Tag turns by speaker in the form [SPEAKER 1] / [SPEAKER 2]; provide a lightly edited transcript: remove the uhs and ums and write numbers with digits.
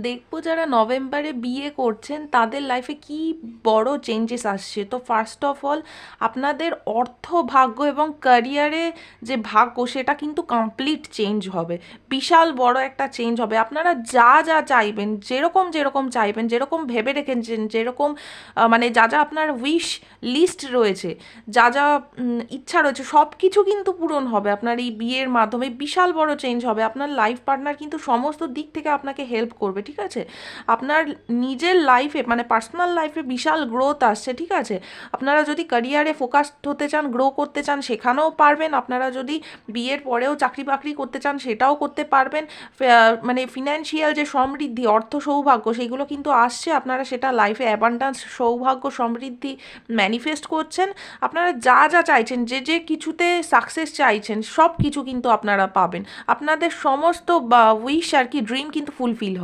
[SPEAKER 1] দেখবো যারা নভেম্বরে বিয়ে করছেন তাদের লাইফে কি বড় চেঞ্জেস আসছে। তো ফার্স্ট অফ অল আপনাদের অর্থ ভাগ্য এবং ক্যারিয়ারে যে ভাগ্য সেটা কিন্তু কমপ্লিট চেঞ্জ হবে। বিশাল বড় একটা চেঞ্জ হবে। আপনারা যা যা চাইবেন, যেরকম যেরকম চাইবেন, যেরকম ভেবে রেখেছেন, যেরকম মানে যা যা আপনার উইশ লিস্ট রয়েছে, যা যা ইচ্ছা রয়েছে, সব কিছু কিন্তু পূরণ হবে আপনার এই বিয়ের মাধ্যমে। বিশাল বড় চেঞ্জ হবে। আপনার লাইফ পার্টনার কিন্তু সমস্ত দিক থেকে আপনাকে হেল্প করবে, ঠিক আছে? আপনার নিজের লাইফে মানে পার্সোনাল লাইফে বিশাল গ্রোথ আসছে, ঠিক আছে? আপনারা যদি ক্যারিয়ারে ফোকাসড হতে চান, গ্রো করতে চান, সেখানেও পারবেন। আপনারা যদি বিয়ের পরেও চাকরি বাকরি করতে চান, সেটাও করতে পারবেন। মানে ফিনান্সিয়াল যে সমৃদ্ধি, অর্থ সৌভাগ্য, সেগুলো কিন্তু আসছে। আপনারা সেটা লাইফে অ্যাবান্ডান্স, সৌভাগ্য, সমৃদ্ধি ম্যানিফেস্ট করছেন। আপনারা যা যা চাইছেন, যে যে কিছুতে সাকসেস চাইছেন, সব কিছু কিন্তু আপনারা পাবেন। আপনাদের সমস্ত উইশ আর কি, ড্রিম কিন্তু ফুলফিল হবে।